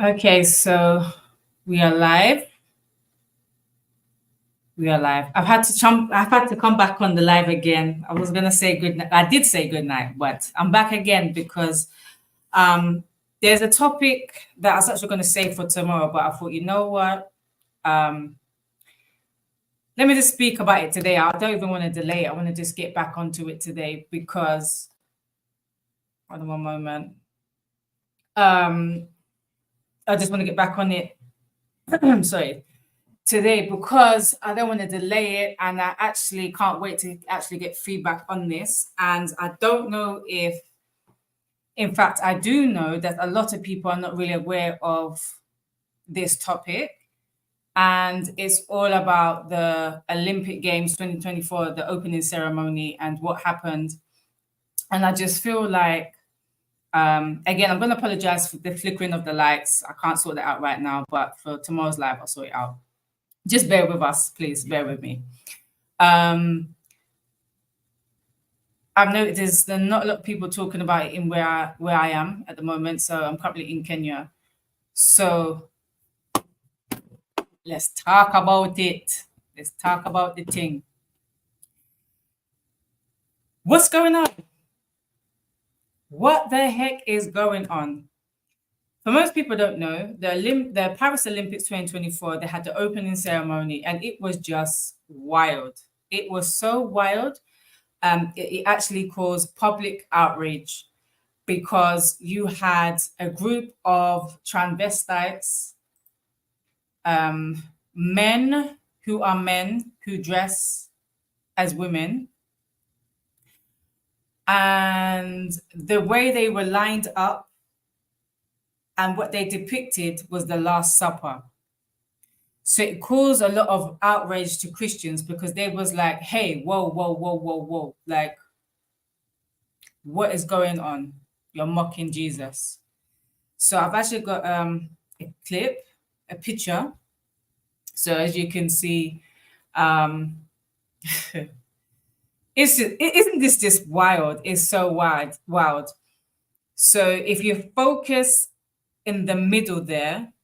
Okay, so we are live. We are live. I've had to come back on the live again. I was gonna say good night. I did say good night, but I'm back again because there's a topic that I was actually gonna say for tomorrow, but I thought, you know what? Let me just speak about it today. I don't even want to delay it. I want to just get back onto it today because hold on one moment. I just want to get back on it. Sorry. Today because I don't want to delay it and I actually can't wait to actually get feedback on this. And I don't know if, in fact, I do know that a lot of people are not really aware of this topic. And it's all about the Olympic Games 2024, the opening ceremony and what happened. And I just feel like, again, I'm going to apologize for the flickering of the lights. I can't sort that out right now, but for tomorrow's live, I'll sort it out. Just bear with us, please. Bear with me. I've noticed there's not a lot of people talking about it in where I am at the moment. So I'm currently in Kenya. So let's talk about it. Let's talk about the thing. What's going on? What the heck is going on? For most people don't know, the Paris Olympics 2024, they had the opening ceremony and it was just wild. It was so wild. It actually caused public outrage because you had a group of transvestites, men who dress as women. And the way they were lined up and what they depicted was the Last Supper. So it caused a lot of outrage to Christians because they was like, hey, whoa, whoa, whoa, whoa, whoa. Like, what is going on? You're mocking Jesus. So I've actually got a clip, a picture. So as you can see, isn't this just wild? It's so wild. So if you focus in the middle there,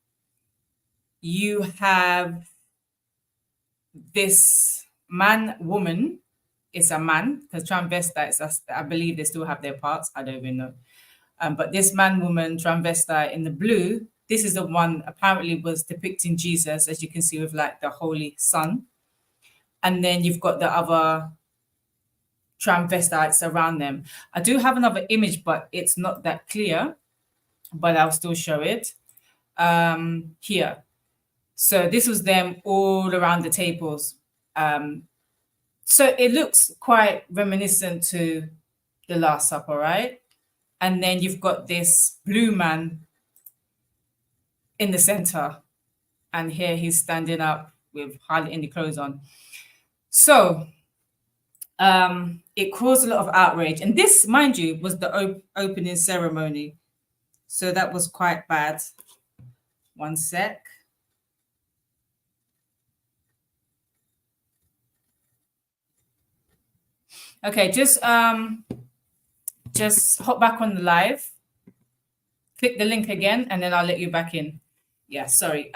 you have this woman. It's a man because transvestites, I believe they still have their parts. I don't even know. But this woman, transvestite in the blue, this is the one apparently was depicting Jesus, as you can see with like the Holy Sun. And then you've got the other transvestites around them. I do have another image, but it's not that clear, but I'll still show it here. So this was them all around the tables. So it looks quite reminiscent to the Last Supper, right? And then you've got this blue man in the center. And here he's standing up with hardly any clothes on. So it caused a lot of outrage. And this, mind you, was the opening ceremony. So that was quite bad. One sec. Okay, just hop back on the live. Click the link again, and then I'll let you back in. Yeah, sorry.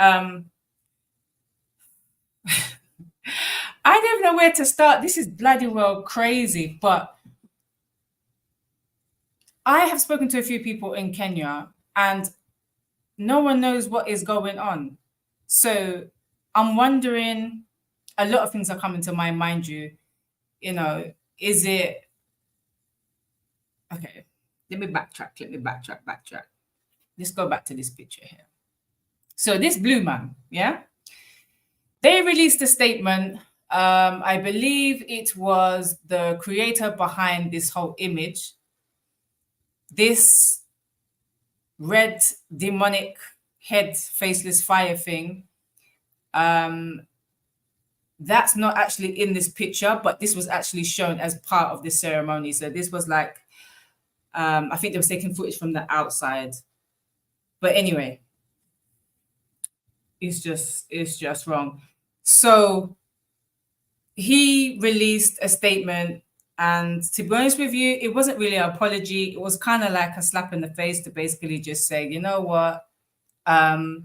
I don't know where to start. This is bloody well crazy, but I have spoken to a few people in Kenya, and no one knows what is going on. So I'm wondering, a lot of things are coming to mind, mind you. You know, is it okay? Let me backtrack. Let's go back to this picture here. So this blue man, yeah, they released a statement. I believe it was the creator behind this whole image. This red demonic head faceless fire thing. That's not actually in this picture, but this was actually shown as part of the ceremony. So this was like, I think they were taking footage from the outside. But anyway, it's just wrong. So he released a statement, and to be honest with you, it wasn't really an apology. It was kind of like a slap in the face to basically just say, you know what, I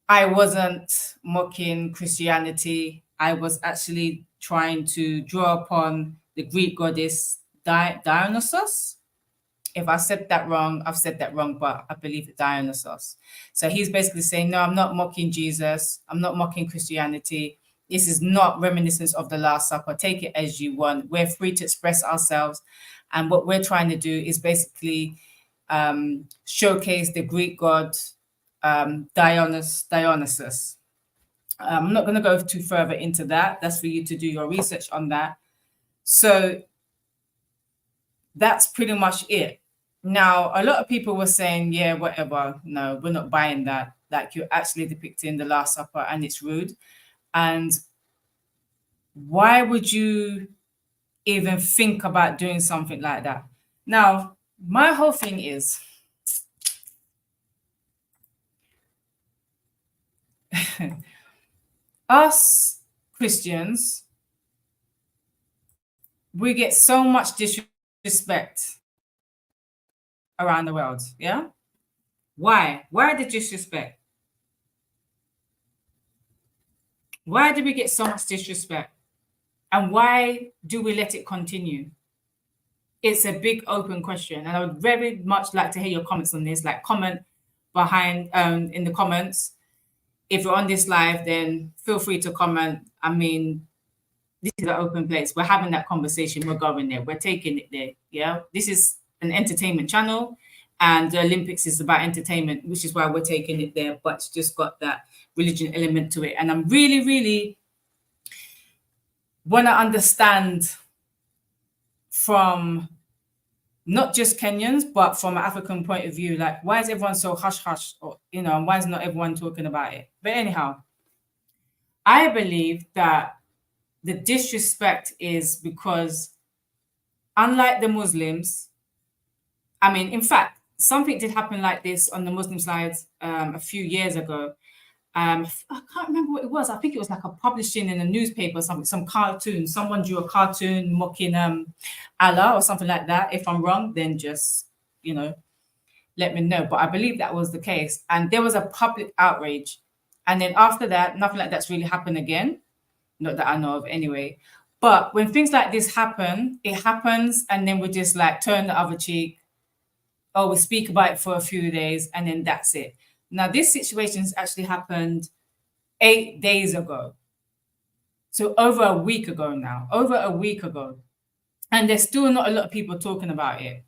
wasn't mocking Christianity. I was actually trying to draw upon the Greek goddess Dionysus. If I said that wrong, I've said that wrong, but I believe it's Dionysus. So he's basically saying, no, I'm not mocking Jesus. I'm not mocking Christianity. This is not reminiscence of the Last Supper. Take it as you want. We're free to express ourselves. And what we're trying to do is basically showcase the Greek god Dionysus. I'm not going to go too further into that. That's for you to do your research on that. So that's pretty much it. Now, a lot of people were saying, yeah, whatever. No, we're not buying that. Like, you're actually depicting the Last Supper and it's rude. And why would you even think about doing something like that? Now, my whole thing is, us Christians, we get so much disrespect around the world. Yeah. Why? Why the disrespect? Why do we get so much disrespect? And why do we let it continue? It's a big open question. And I would very much like to hear your comments on this. Like, comment behind in the comments. If you're on this live, then feel free to comment. I mean, this is an open place. We're having that conversation. We're going there. We're taking it there. Yeah. This is an entertainment channel, and the Olympics is about entertainment, which is why we're taking it there. But it's just got that religion element to it. And I'm really, really want to understand from not just Kenyans, but from an African point of view, like, why is everyone so hush-hush? Or, you know, why is not everyone talking about it? But anyhow, I believe that the disrespect is because, unlike the Muslims, I mean, in fact, something did happen like this on the Muslim sides a few years ago. I can't remember what it was. I think it was like a publishing in a newspaper or something, some cartoon. Someone drew a cartoon mocking Allah or something like that. If I'm wrong, then just, you know, let me know. But I believe that was the case. And there was a public outrage. And then after that, nothing like that's really happened again. Not that I know of anyway. But when things like this happen, it happens, and then we just like turn the other cheek. Oh, we speak about it for a few days, and then that's it. Now, this situation has actually happened 8 days ago. So over a week ago now, over a week ago. And there's still not a lot of people talking about it.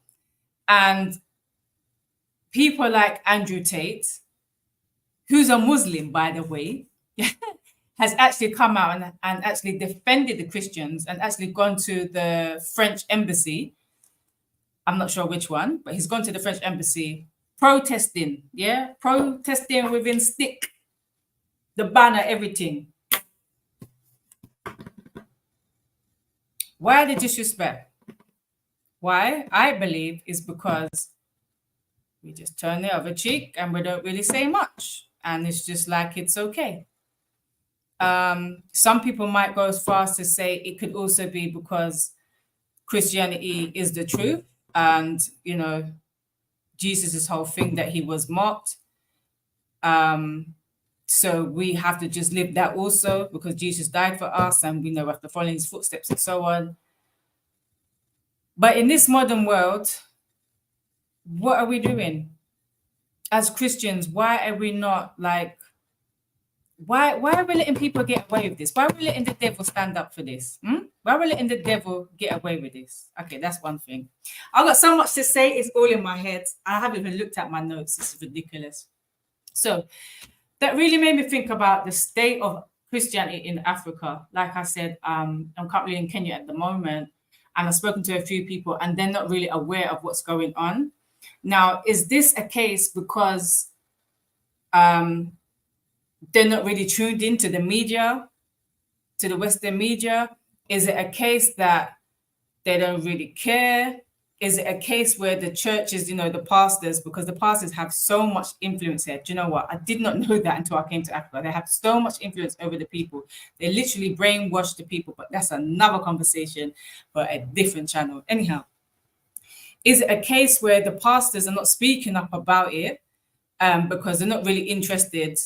And people like Andrew Tate, who's a Muslim, by the way, has actually come out and actually defended the Christians and actually gone to the French embassy. I'm not sure which one, but he's gone to the French embassy protesting, protesting within stick, the banner, everything. Why the disrespect? Why? I believe is because we just turn the other cheek and we don't really say much. And it's just like, it's okay. Some people might go as far as to say it could also be because Christianity is the truth. And, you know, Jesus' whole thing that he was mocked. So we have to just live that also because Jesus died for us and we know we have to follow his footsteps and so on. But in this modern world, what are we doing? As Christians, why are we not like, why are we letting people get away with this? Why are we letting the devil stand up for this? Why are we letting the devil get away with this? Okay, that's one thing. I've got so much to say. It's all in my head. I haven't even looked at my notes. This is ridiculous. So that really made me think about the state of Christianity in Africa. Like I said, I'm currently in Kenya at the moment, and I've spoken to a few people, and they're not really aware of what's going on. Now, is this a case because they're not really tuned into the media, to the Western media? Is it a case that they don't really care? Is it a case where the churches, you know, the pastors, because the pastors have so much influence here. Do you know what? I did not know that until I came to Africa. They have so much influence over the people. They literally brainwash the people, but that's another conversation for a different channel. Anyhow, is it a case where the pastors are not speaking up about it? because they're not really interested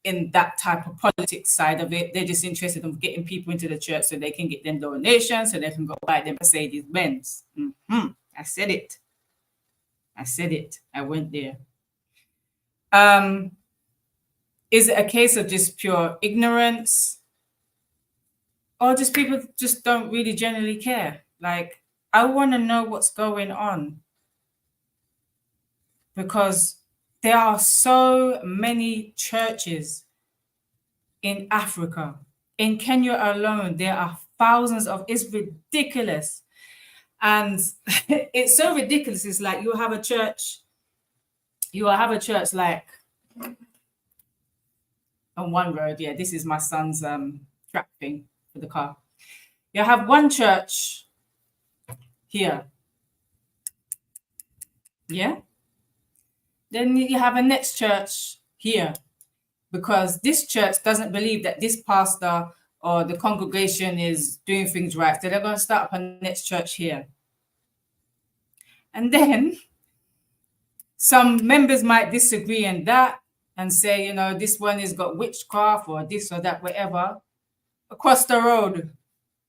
in that type of politics side of it. They're just interested in getting people into the church so they can get them donations, so they can go buy them Mercedes Benz. I said it. I went there. Is it a case of just pure ignorance? Or just people just don't really generally care? Like, I want to know what's going on. Because there are so many churches in Africa. In Kenya alone, there are thousands of, it's ridiculous. And it's so ridiculous. It's like you will have a church like on one road. Yeah, this is my son's track thing for the car. You have one church here. Yeah. Then you have a next church here, because this church doesn't believe that this pastor or the congregation is doing things right. So they're going to start up a next church here. And then some members might disagree in that and say, you know, this one has got witchcraft or this or that, whatever. Across the road,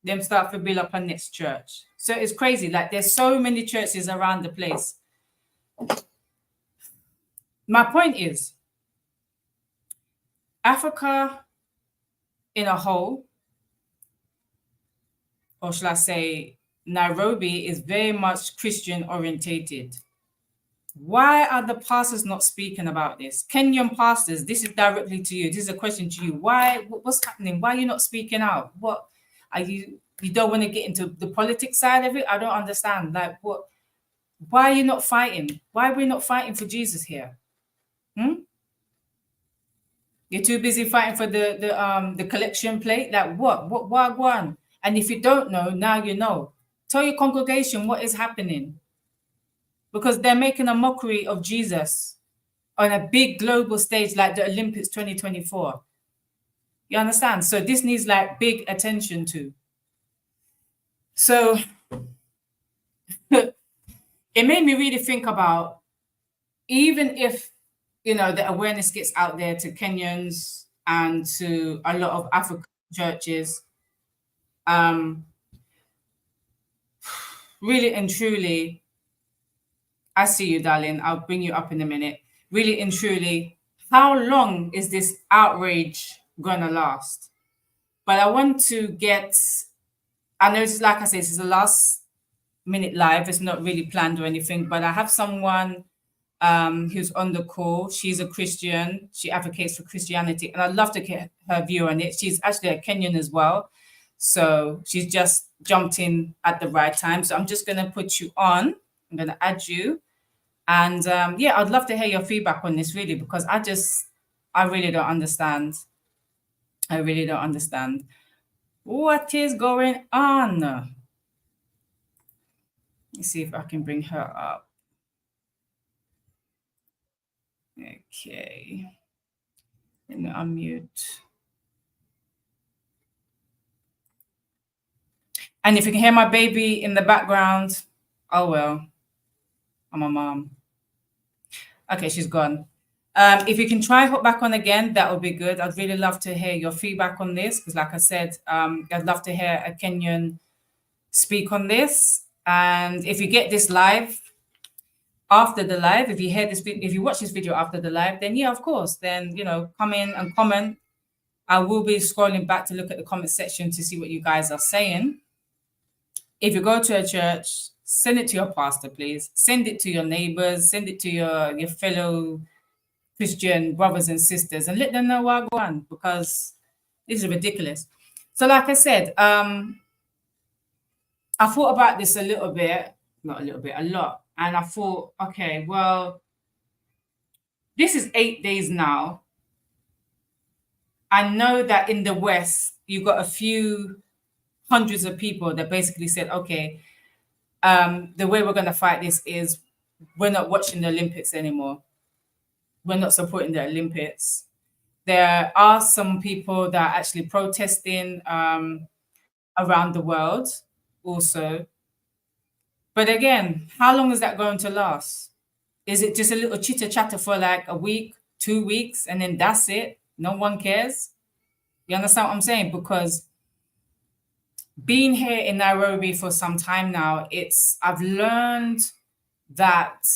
them start to build up a next church. So it's crazy. Like, there's so many churches around the place. My point is, Africa in a whole, or shall I say, Nairobi is very much Christian orientated. Why are the pastors not speaking about this? Kenyan pastors, this is directly to you. This is a question to you. Why? What's happening? Why are you not speaking out? What are you? You don't want to get into the politics side of it? I don't understand. Like, what? Why are you not fighting? Why are we not fighting for Jesus here? You're too busy fighting for the collection plate. Like, what? What? And if you don't know, now you know. Tell your congregation what is happening. Because they're making a mockery of Jesus on a big global stage like the Olympics 2024. You understand? So this needs like big attention to. So it made me really think about, even if, you know, the awareness gets out there to Kenyans and to a lot of African churches, really and truly, I see you, darling. I'll bring you up in a minute. Really and truly, how long is this outrage gonna last? But I want to get, I know this is, like I said, this is a last minute live. It's not really planned or anything, but I have someone who's on the call. She's a Christian. She advocates for Christianity, and I'd love to get her view on it. She's actually a Kenyan as well. So she's just jumped in at the right time. So I'm just gonna put you on. I'm going to add you. And yeah, I'd love to hear your feedback on this, really, because I really don't understand. I really don't understand what is going on. Let's see if I can bring her up. Okay. Let me unmute. And if you can hear my baby in the background, oh well. I'm a mom. Okay, she's gone. If you can try hop back on again, that would be good. I'd really love to hear your feedback on this, because like I said, I'd love to hear a Kenyan speak on this. And if you get this live, after the live, if you hear this, if you watch this video after the live, then yeah, of course, then, you know, come in and comment. I will be scrolling back to look at the comment section to see what you guys are saying. If you go to a church, send it to your pastor, please. Send it to your neighbors, send it to your fellow Christian brothers and sisters, and let them know what go on, because this is ridiculous. So like I said, I thought about this a little bit, not a little bit, a lot. And I thought, okay, well, this is 8 days now. I know that in the West, you've got a few hundreds of people that basically said, okay, the way we're going to fight this is we're not watching the Olympics anymore. We're not supporting the Olympics. There are some people that are actually protesting around the world also. But again, how long is that going to last? Is it just a little chitter chatter for like a week, 2 weeks, and then that's it? No one cares. You understand what I'm saying? Because being here in Nairobi for some time now, I've learned that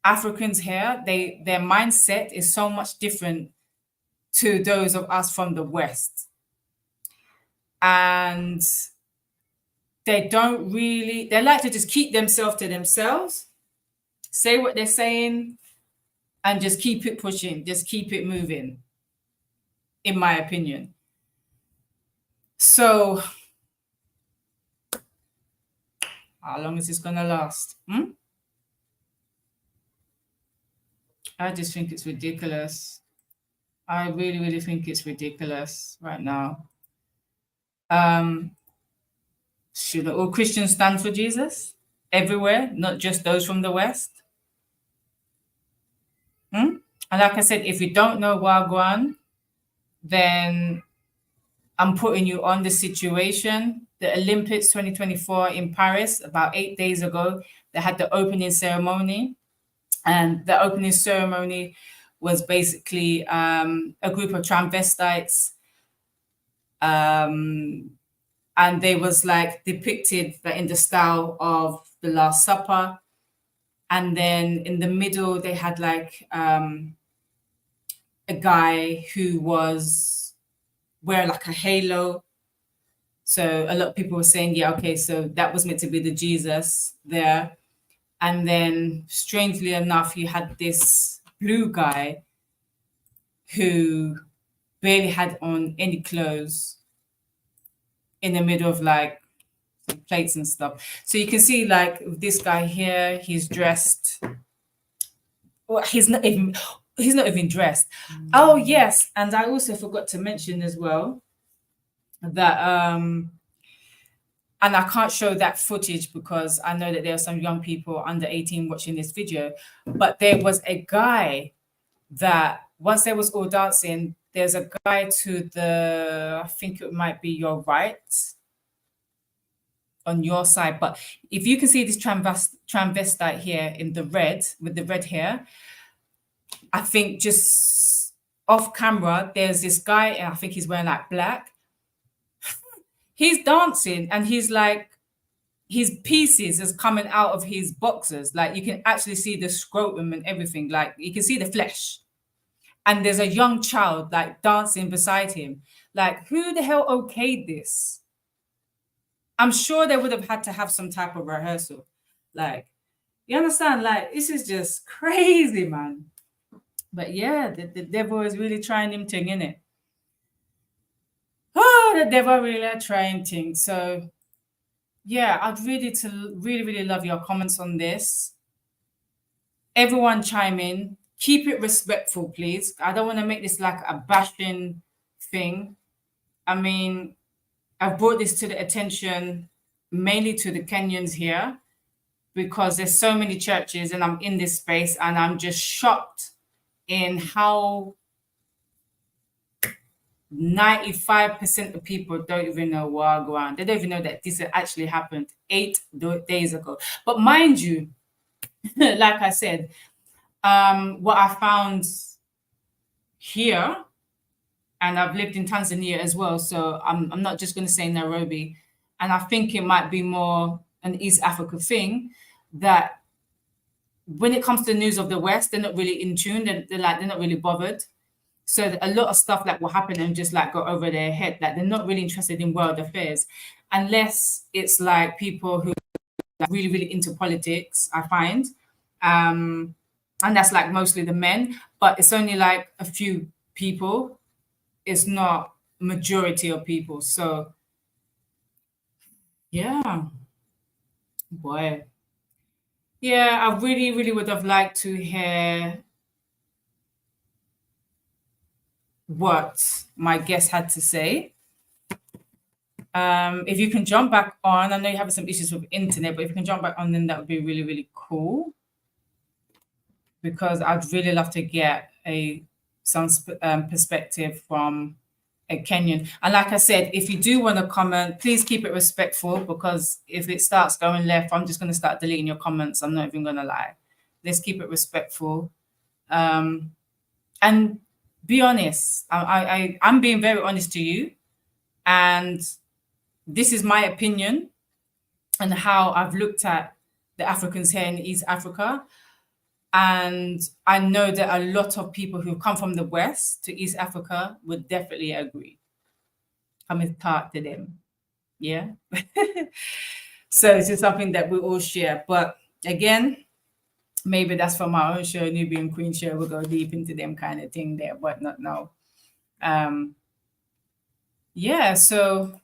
Africans here, their mindset is so much different to those of us from the West. And they like to just keep themselves to themselves, say what they're saying, and just keep it pushing, just keep it moving, in my opinion. So, how long is this gonna last? I just think it's ridiculous. I really, really think it's ridiculous right now. Should all Christians stand for Jesus everywhere, not just those from the West? And like I said, if you don't know Wagwan, then I'm putting you on the situation. The Olympics 2024 in Paris, about 8 days ago, they had the opening ceremony. And the opening ceremony was basically a group of transvestites. And they was like depicted in the style of the Last Supper. And then in the middle, they had like a guy who was wearing like a halo. So a lot of people were saying, yeah, okay, so that was meant to be the Jesus there. And then strangely enough, you had this blue guy who barely had on any clothes in the middle of like plates and stuff. So you can see like this guy here, he's dressed. Well, he's not even dressed. Oh yes, and I also forgot to mention as well that and I can't show that footage because I know that there are some young people under 18 watching this video, but there was a guy that once they was all dancing, there's a guy to the, I think it might be your right, on your side. But if you can see this transvestite here in the red, with the red hair, I think just off camera, there's this guy, and I think he's wearing like black. He's dancing and he's like, his pieces is coming out of his boxers. Like you can actually see the scrotum and everything. Like you can see the flesh. And there's a young child like dancing beside him. Like who the hell okayed this? I'm sure they would have had to have some type of rehearsal. Like, you understand? Like this is just crazy, man. But yeah, the devil is really trying him thing, innit? Oh, the devil really trying things. So yeah, I'd really love your comments on this. Everyone chime in. Keep it respectful, please. I don't want to make this like a bashing thing. I mean, I've brought this to the attention mainly to the Kenyans here because there's so many churches and I'm in this space and I'm just shocked in how 95% of people don't even know Wagwan. They don't even know that this actually happened 8 days ago. But mind you, like I said, what I found here, and I've lived in Tanzania as well, so I'm not just going to say Nairobi, and I think it might be more an East Africa thing, that when it comes to the news of the West, they're not really in tune. They're not really bothered. So a lot of stuff like will happen and just like go over their head. Like they're not really interested in world affairs, unless it's like people who are really into politics, I find. And that's like mostly the men, but it's only like a few people. It's not majority of people. So yeah, boy. Yeah, I really would have liked to hear what my guest had to say. If you can jump back on, I know you're having some issues with internet, but if you can jump back on, then that would be really cool. Because I'd really love to get some perspective from a Kenyan. And like I said, if you do want to comment, please keep it respectful, because if it starts going left, I'm just going to start deleting your comments. I'm not even going to lie. Let's keep it respectful. And be honest. I'm being very honest to you. And this is my opinion and how I've looked at the Africans here in East Africa. And I know that a lot of people who come from the West to East Africa would definitely agree. Coming part to them. Yeah. So it's just something that we all share. But again, maybe that's from our own show, Nubian Queen show. We'll go deep into them kind of thing there, but not now. Yeah, so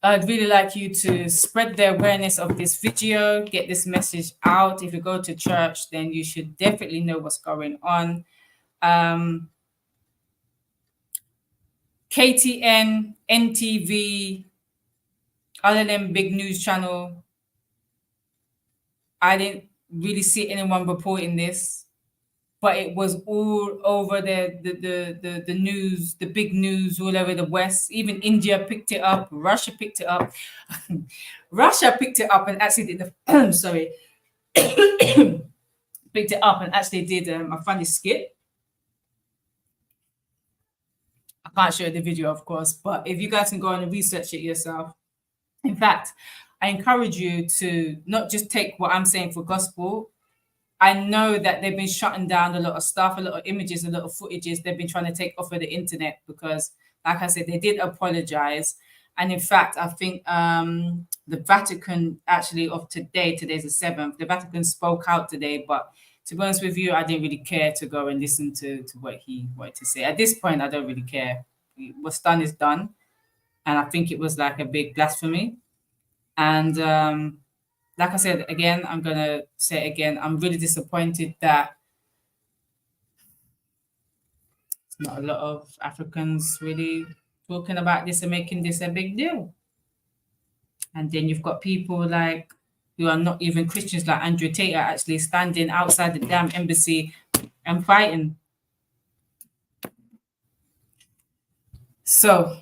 I'd really like you to spread the awareness of this video, get this message out. If you go to church, then you should definitely know what's going on. KTN, NTV, other than big news channel, I didn't really see anyone reporting this, but it was all over the news, the big news all over the West. Even India picked it up, Russia picked it up. Russia picked it up and actually did the sorry. Picked it up and actually did a funny skit. I can't show the video, of course, but if you guys can go and research it yourself. In fact, I encourage you to not just take what I'm saying for gospel. I know that they've been shutting down a lot of stuff, a lot of images, a lot of footages they've been trying to take off of the internet because, like I said, they did apologize. And in fact, I think the Vatican actually of today's the 7th, the Vatican spoke out today. But to be honest with you, I didn't really care to go and listen to what he wanted to say. At this point, I don't really care. What's done is done. And I think it was like a big blasphemy. And like I said, again, I'm going to say it again, I'm really disappointed that not a lot of Africans really talking about this and making this a big deal. And then you've got people like who are not even Christians, like Andrew Tate, are actually standing outside the damn embassy and fighting. So,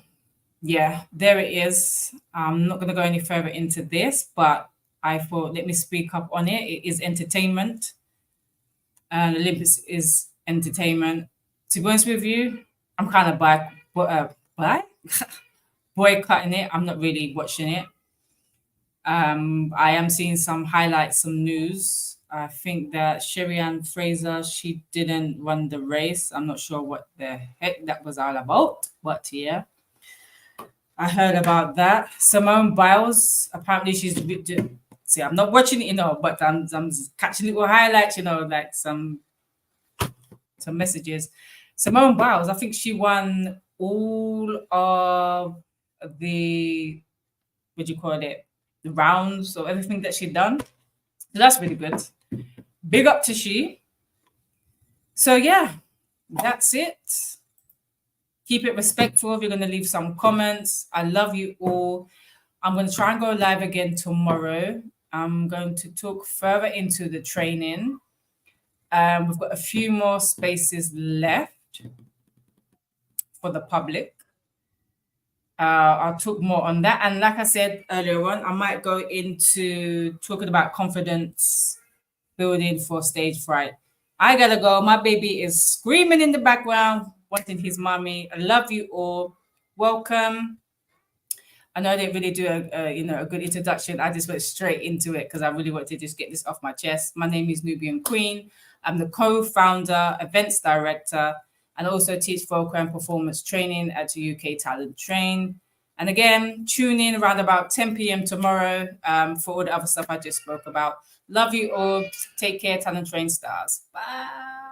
yeah, there it is. I'm not going to go any further into this, but I thought, let me speak up on it. It is entertainment. And Olympus is entertainment. To be honest with you, I'm kind of boycotting it. I'm not really watching it. I am seeing some highlights, some news. I think that Sherry-Ann Fraser, she didn't run the race. I'm not sure what the heck that was all about, but yeah. I heard about that. Simone Biles, apparently she's a bit. See, I'm not watching it, but I'm catching little highlights, like some messages. Simone Biles, I think she won all of the, what do you call it, the rounds or everything that she'd done. So that's really good. Big up to she. So yeah, that's it. Keep it respectful. If you're going to leave some comments, I love you all. I'm going to try and go live again tomorrow. I'm going to talk further into the training. We've got a few more spaces left for the public. I'll talk more on that. And like I said earlier on, I might go into talking about confidence building for stage fright. I got to go. My baby is screaming in the background, wanting his mommy. I love you all. Welcome. I know I didn't really do a good introduction. I just went straight into it because I really wanted to just get this off my chest. My name is Nubian Queen. I'm the co-founder, events director, and also teach vocal and performance training at the UK Talent Train. And again, tune in around about 10 p.m. tomorrow for all the other stuff I just spoke about. Love you all. Take care, Talent Train stars. Bye.